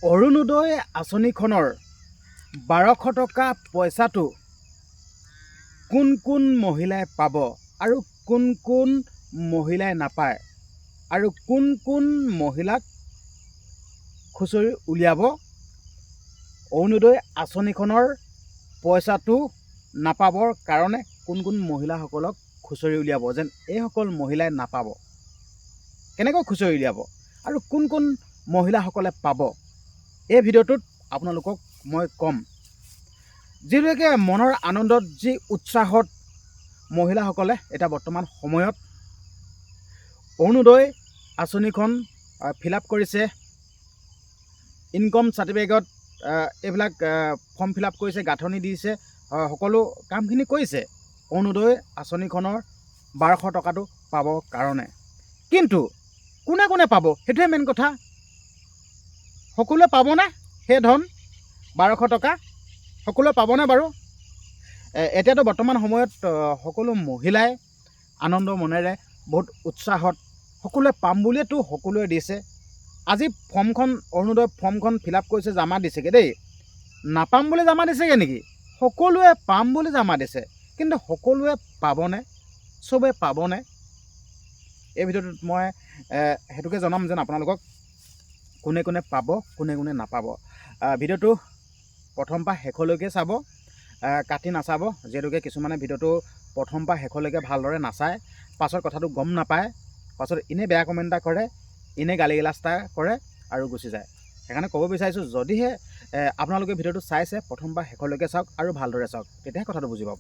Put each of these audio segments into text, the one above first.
অৰুণোদয় আঁচনিখনৰ 1200 টকা পইচাটো কোন কোন মহিলাই পাব আৰু কোন মহিলাই নাপায় আৰু কোন মহিলাক খুচৰি উলিয়াব অৰুণোদয় আঁচনিখনৰ পইচাটো নাপাবৰ কাৰণে কোন মহিলাসকলক খুচৰি উলিয়াব যেন এইসকল মহিলাই নাপাব কেনেকৈ খুচৰি উলিয়াব আৰু কোন মহিলাসকলে পাব এই ভিডিঅ'টোত আপোনালোকক মই ক'ম যিহেতুকে মনৰ আনন্দত যি উৎসাহত মহিলাসকলে এটা বৰ্তমান সময়ত অৰুণোদয় আঁচনিখন ফিল আপ কৰিছে ইনকম চাৰ্টিফিকেট এইবিলাক ফৰ্ম ফিল আপ কৰিছে গাঁথনি দিছে সকলো কামখিনি কৰিছে অৰুণোদয় আঁচনিখনৰ 1200 টকাটো পাবৰ কাৰণে কিন্তু কোনে পাব সেইটোৱে মেইন কথা সকলোৱে পাবনে সেই ধন 1200 টকা সকলোৱে পাবনে বাৰু এতিয়াতো বৰ্তমান সময়ত সকলো মহিলাই আনন্দ মনেৰে বহুত উৎসাহত সকলোৱে পাম বুলিয়েতো সকলোৱে দিছে আজি ফৰ্মখন অৰুণোদয় ফৰ্মখন ফিল আপ কৰিছে জমা দিছেগৈ দেই নাপাম বুলি জমা দিছেগৈ নেকি সকলোৱে পাম বুলি জমা দিছে কিন্তু সকলোৱে পাবনে চবে পাবনে এই ভিডিঅ'টোত মই সেইটোকে জনাম যেন আপোনালোকক কোনে পাব কোনে নাপাব ভিডিঅ'টো প্ৰথম পৰা শেষলৈকে চাব কাটি নাচাব যিহেতুকে কিছুমানে ভিডিঅ'টো প্ৰথম পৰা শেষলৈকে ভালদৰে নাচায় পাছত কথাটো গম নাপায় পাছত এনে বেয়া কমেণ্ট এটা কৰে এনে গালি গালাজ এটা কৰে আৰু গুচি যায় সেইকাৰণে ক'ব বিচাৰিছোঁ যদিহে আপোনালোকে ভিডিঅ'টো চাইছে প্ৰথম পৰা শেষলৈকে চাওক আৰু ভালদৰে চাওক তেতিয়াহে কথাটো বুজি পাব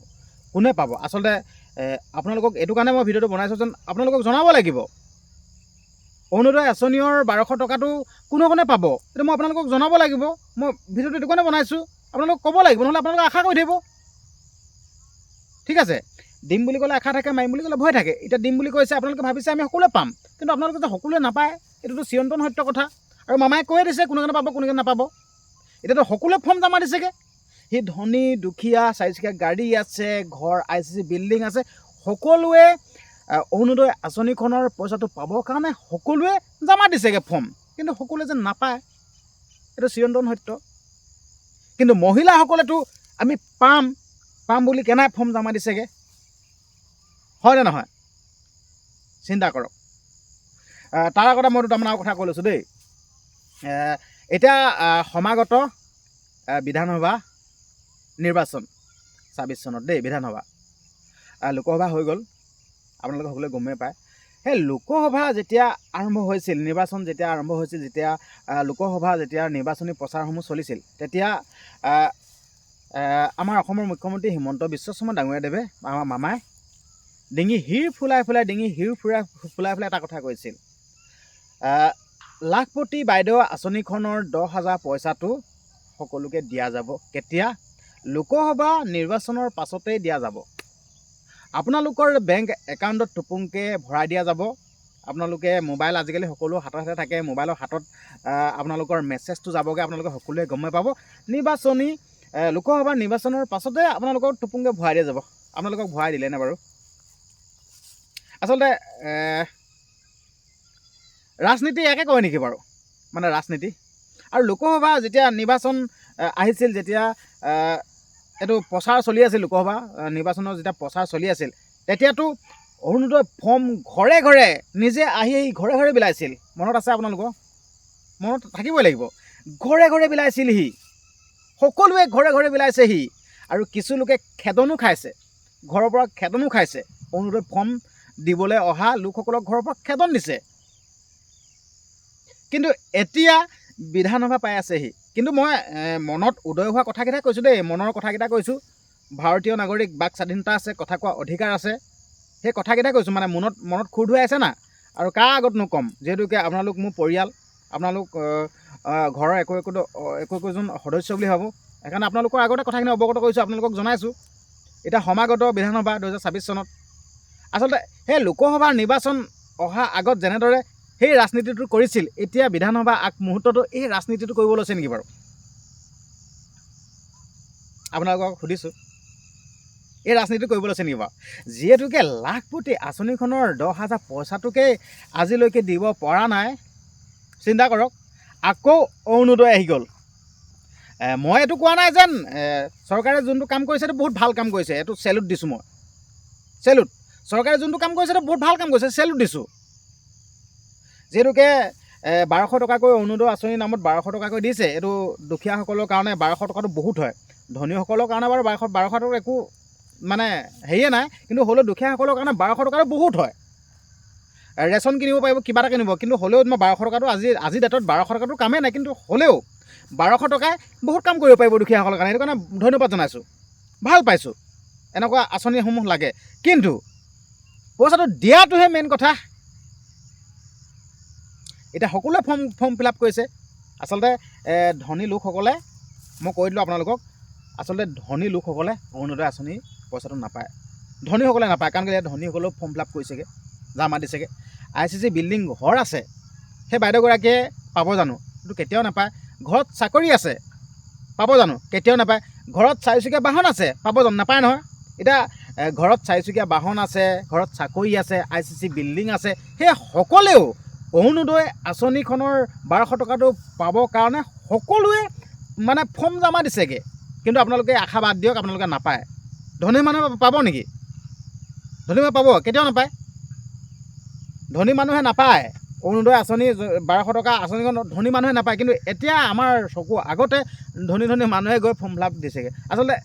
কোনে পাব আচলতে আপোনালোকক এইটো কাৰণে মই ভিডিঅ'টো বনাইছোঁ যেন আপোনালোকক জনাব লাগিব অৰুণোদয় আঁচনিৰ 1200 টকাটো কোনে পাব এইটো মই আপোনালোকক জনাব লাগিব মই ভিডিঅ'টো এইটো কাৰণে বনাইছোঁ আপোনালোকক ক'ব লাগিব নহ'লে আপোনালোকে আশা কৰি থাকিব ঠিক আছে দিম বুলি ক'লে আশা থাকে মাৰিম বুলি ক'লে ভয় থাকে এতিয়া দিম বুলি কৈছে আপোনালোকে ভাবিছে আমি সকলোৱে পাম কিন্তু আপোনালোকে যে সকলোৱে নাপায় এইটোতো চিৰন্তন সত্য কথা আৰু মামাই কৈয়ে দিছে কোনে পাব কোনে নাপাব এতিয়াতো সকলোৱে ফৰ্ম জমা দিছেগৈ সেই ধনী দুখীয়া চাৰিচকীয়া গাড়ী আছে ঘৰ ICC বিল্ডিং আছে সকলোৱে অৰুণোদয় আঁচনিখনৰ পইচাটো পাবৰ কাৰণে সকলোৱে জমা দিছেগৈ ফৰ্ম কিন্তু সকলোৱে যেন নাপায় এইটো চিৰন্তন সত্য কিন্তু মহিলাসকলেতো আমি পাম বুলি কেনাই ফৰ্ম জমা দিছেগৈ হয়নে নহয় চিন্তা কৰক তাৰ আগতে মই দুটামান কথা কৈ লৈছোঁ দেই এতিয়া সমাগত বিধানসভা নিৰ্বাচন 24 চনত দেই বিধানসভা লোকসভা হৈ গ'ল আপোনালোকে সকলোৱে গমেই পায় সেই লোকসভা যেতিয়া আৰম্ভ হৈছিল নিৰ্বাচন যেতিয়া আৰম্ভ হৈছিল যেতিয়া লোকসভা যেতিয়া নিৰ্বাচনী প্ৰচাৰসমূহ চলিছিল তেতিয়া আমাৰ অসমৰ মুখ্যমন্ত্ৰী হিমন্ত বিশ্ব শৰ্মা ডাঙৰীয়াদেৱে আমাৰ মামাই ডিঙি হিৰ ফুলাই এটা কথা কৈছিল লাখপতি বাইদেউ আঁচনিখনৰ 10,000 পইচাটো সকলোকে দিয়া যাব কেতিয়া লোকসভা নিৰ্বাচনৰ পাছতেই দিয়া যাব আপোনালোকৰ বেংক একাউণ্টত টুপুংকৈ ভৰাই দিয়া যাব আপোনালোকে মোবাইল আজিকালি সকলো হাতে থাকে মোবাইলৰ হাতত আপোনালোকৰ মেছেজটো যাবগৈ আপোনালোকে সকলোৱে গমেই পাব লোকসভা নিৰ্বাচনৰ পাছতে আপোনালোকক টুপুংকৈ ভৰাই দিয়া যাব আপোনালোকক ভৰাই দিলেনে বাৰু আচলতে ৰাজনীতি একে কয় নেকি বাৰু মানে ৰাজনীতি আৰু লোকসভা যেতিয়া নিৰ্বাচন আহিছিল যেতিয়া এইটো প্ৰচাৰ চলি আছিল লোকসভা নিৰ্বাচনৰ যেতিয়া প্ৰচাৰ চলি আছিল তেতিয়াতো অৰুণোদয় ফৰ্ম ঘৰে নিজে আহি ঘৰে বিলাইছিল মনত আছে আপোনালোকৰ মনত থাকিবই লাগিব ঘৰে বিলাইছিলহি সকলোৱে ঘৰে বিলাইছেহি আৰু কিছু লোকে খেদনো খাইছে ঘৰৰ পৰা খেদনো খাইছে অৰুণোদয় ফৰ্ম দিবলৈ অহা লোকসকলক ঘৰৰ পৰা খেদন দিছে কিন্তু এতিয়া বিধানসভা পাই আছেহি কিন্তু মই মনত উদয় হোৱা কথাকেইটা কৈছোঁ দেই মনৰ কথাকেইটা কৈছোঁ ভাৰতীয় নাগৰিক বাক স্বাধীনতা আছে কথা কোৱা অধিকাৰ আছে সেই কথাকেইটা কৈছোঁ মানে মনত খুৰ ধুৱাই আছে না আৰু কাৰ আগতনো ক'ম যিহেতুকে আপোনালোক মোৰ পৰিয়াল আপোনালোক ঘৰৰ একোজন সদস্য বুলি ভাবোঁ সেইকাৰণে আপোনালোকৰ আগতে কথাখিনি অৱগত কৰিছোঁ আপোনালোকক জনাইছোঁ এতিয়া সমাগত বিধানসভা 2024 চনত আচলতে সেই লোকসভাৰ নিৰ্বাচন অহা আগত যেনেদৰে সেই ৰাজনীতিটো কৰিছিল এতিয়া বিধানসভা আগমুহূৰ্ততো এই ৰাজনীতিটো কৰিব লৈছে নেকি বাৰু আপোনালোকক সুধিছোঁ এই ৰাজনীতি কৰিব লৈছে নেকি বাৰু যিহেতুকে লাখপতি আঁচনিখনৰ 10,000 পইচাটোকে আজিলৈকে দিব পৰা নাই চিন্তা কৰক আকৌ অৰুণোদয় আহি গ'ল। মই এইটো কোৱা নাই যেন চৰকাৰে যোনটো কাম কৰিছে এইটো বহুত ভাল কাম কৰিছে, এইটো চেলুট দিছোঁ মই, চেলুট। চৰকাৰে যোনটো কাম কৰিছে এইটো বহুত ভাল কাম কৰিছে, চেলুট দিছোঁ। যিহেতুকে 1200 টকাকৈ অৰুণোদয় আঁচনিৰ নামত 1200 টকাকৈ দিছে, এইটো দুখীয়াসকলৰ কাৰণে 1200 টকাটো বহুত হয়। ধনীসকলৰ কাৰণে বাৰু 1200 টকাটো একো মানে হেৰিয়ে নাই, কিন্তু হ'লেও দুখীয়াসকলৰ কাৰণে 1200 টকাটো বহুত হয়। ৰেচন কিনিব পাৰিব, কিবা এটা কিনিব, কিন্তু হ'লেও তোমাৰ 1200 টকাটো আজি ডেটত 1200 টকাটো কামেই নাই, কিন্তু হ'লেও 1200 টকাই বহুত কাম কৰিব পাৰিব দুখীয়াসকলৰ কাৰণে। সেইটো কাৰণে ধন্যবাদ জনাইছোঁ, ভাল পাইছোঁ, এনেকুৱা আঁচনিসমূহ লাগে। কিন্তু পইচাটো দিয়াটোহে মেইন কথা। এতিয়া সকলোৱে ফৰ্ম ফিল আপ কৰিছে। আচলতে ধনী লোকসকলে, মই কৈ দিলোঁ আপোনালোকক, আচলতে ধনী লোকসকলে অৰুণোদয় আঁচনি পইচাটো নাপায়, ধনীসকলে নাপায়। কাৰণ ইয়াত ধনীসকলেও ফৰ্ম ফিল আপ কৰিছেগৈ, জমা দিছেগৈ। RCC বিল্ডিং ঘৰ আছে, সেই বাইদেউগৰাকীয়ে পাব জানো? সেইটো কেতিয়াও নাপায়। ঘৰত চাকৰি আছে, পাব জানো? কেতিয়াও নাপায়। ঘৰত চাৰিচকীয়া বাহন আছে, পাব জানো? নাপায় নহয়। এতিয়া ঘৰত চাৰিচকীয়া বাহন আছে, ঘৰত চাকৰি আছে, RCC বিল্ডিং আছে, সেই সকলেও অৰুণোদয় আঁচনিখনৰ 1200 টকাটো পাবৰ কাৰণে সকলোৱে মানে ফৰ্ম জমা দিছেগৈ। কিন্তু আপোনালোকে আশা বাদ দিয়ক, আপোনালোকে নাপায়। ধনী মানুহে পাব নেকি? ধনী মানুহে পাব? কেতিয়াও নাপায়। ধনী মানুহে নাপায় অৰুণোদয় আঁচনি, 1200 টকা আঁচনিখন ধনী মানুহে নাপায়। কিন্তু এতিয়া আমাৰ চকু আগতে ধনী মানুহে গৈ ফৰ্ম ফিল আপ দিছেগৈ। আচলতে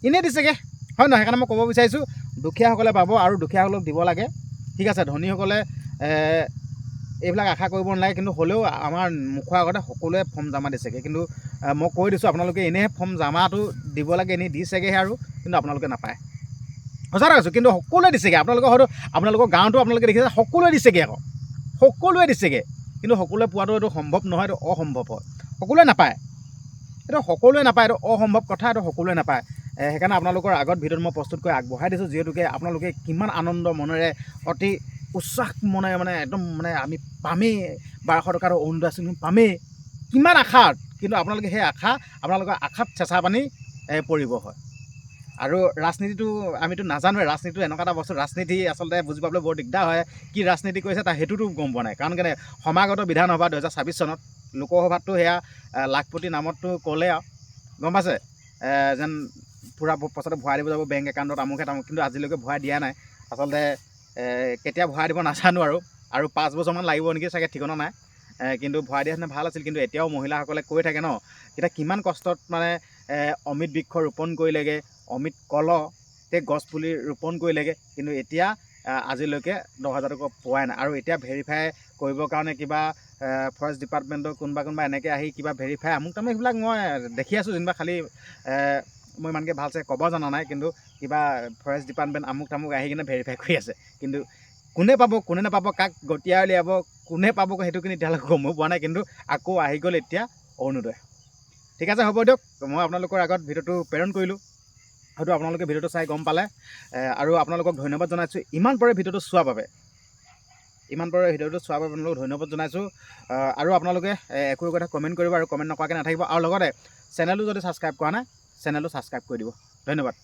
এনেই দিছেগৈ, হয় নহয়? সেইকাৰণে মই ক'ব বিচাৰিছোঁ দুখীয়াসকলে পাব আৰু দুখীয়াসকলক দিব লাগে, ঠিক আছে। ধনীসকলে এইবিলাক আশা কৰিব নালাগে। কিন্তু হ'লেও আমাৰ মুখৰ আগতে সকলোৱে ফৰ্ম জমা দিছেগৈ। কিন্তু মই কৈ দিছোঁ আপোনালোকে এনেই ফৰ্ম জমাটো দিব লাগে, এনেই দিছেগৈহে আৰু, কিন্তু আপোনালোকে নাপায়। সঁচা কৈছোঁ, কিন্তু সকলোৱে দিছেগৈ। আপোনালোকৰ হয়তো আপোনালোকৰ গাঁৱতো আপোনালোকে দেখিছে, সকলোৱে দিছেগৈ, আকৌ সকলোৱে দিছেগৈ। কিন্তু সকলোৱে পোৱাটো এইটো সম্ভৱ নহয়, এইটো অসম্ভৱ হয়। সকলোৱে নাপায়, এইটো সকলোৱে নাপায়, এইটো অসম্ভৱ কথা, এইটো সকলোৱে নাপায়। সেইকাৰণে আপোনালোকৰ আগত ভিডিঅ'টো মই প্ৰস্তুত কৰি আগবঢ়াই দিছোঁ। যিহেতুকে আপোনালোকে কিমান আনন্দ মনেৰে, অতি উচ্ছ্বাস মনেৰে মানে একদম মানে আমি পামেই 1200 টকাৰ অৰুণোদয় আঁচনি পামেই, কিমান আশাত। কিন্তু আপোনালোকে সেই আপোনালোকৰ আশাত চেঁচা পানী পৰিব হয়। আৰু ৰাজনীতিটো আমিতো নাজানোৱে, ৰাজনীতিটো এনেকুৱা এটা বস্তু, ৰাজনীতি আচলতে বুজি পাবলৈ বৰ দিগদাৰ হয়। কি ৰাজনীতি কৰিছে তাৰ সেইটোতো গম পোৱা নাই। কাৰণ কেনে সমাগত বিধানসভা 2026 চনত, লোকসভাততো সেয়া লাখপতি নামততো ক'লে আৰু, গম পাইছে, যেন পূৰা পইচাটো ভৰাই দিব যাব বেংক একাউণ্টত, আমুকে তামুক, কিন্তু আজিলৈকে ভৰাই দিয়া নাই। আচলতে কেতিয়া ভৰাই দিব নাজানো, আৰু 5 বছৰমান লাগিব নেকি চাগে, ঠিকনা নাই। কিন্তু ভৰাই দিয়া হেঁতেন ভাল আছিল। কিন্তু এতিয়াও মহিলাসকলে কৈ থাকে ন, এতিয়া কিমান কষ্টত মানে অমিত বৃক্ষ ৰোপণ কৰিলেগৈ, অমিত কলতে গছপুলি ৰোপণ কৰিলেগৈ, কিন্তু এতিয়া আজিলৈকে 10,000 টকা পোৱাই নাই। আৰু এতিয়া ভেৰিফাই কৰিবৰ কাৰণে কিবা ফৰেষ্ট ডিপাৰ্টমেণ্টৰ কোনোবা এনেকৈ আহি কিবা ভেৰিফাই আমুক তামুক সেইবিলাক মই দেখি আছোঁ যেনিবা, খালি মই ইমানকৈ ভালছে ক'ব জনা নাই। কিন্তু কিবা ফৰেষ্ট ডিপাৰ্টমেণ্ট আমুক তামুক আহি কিনে ভেৰিফাই কৰি আছে। কিন্তু কোনে পাব কোনে নাপাব, কাক গতিয়াই উলিয়াব, কোনে পাব সেইটো কিন্তু এতিয়ালৈকে গমো পোৱা নাই। কিন্তু আকৌ আহি গ'ল এতিয়া অৰুণোদয়। ঠিক আছে, হ'ব দিয়ক। মই আপোনালোকৰ আগত ভিডিঅ'টো প্ৰেৰণ কৰিলোঁ, হয়তো আপোনালোকে ভিডিঅ'টো চাই গম পালে। আৰু আপোনালোকক ধন্যবাদ জনাইছোঁ ইমান পৰে ভিডিঅ'টো চোৱাৰ বাবে, আপোনালোকক ধন্যবাদ জনাইছোঁ। আৰু আপোনালোকে একো কথা কমেণ্ট কৰিব, আৰু কমেণ্ট নকৰাকৈ নাথাকিব। আৰু লগতে চেনেলটো যদি ছাবস্ক্ৰাইব কৰা নাই, চেনেলটো ছাবস্ক্ৰাইব কৰি দিব। ধন্যবাদ।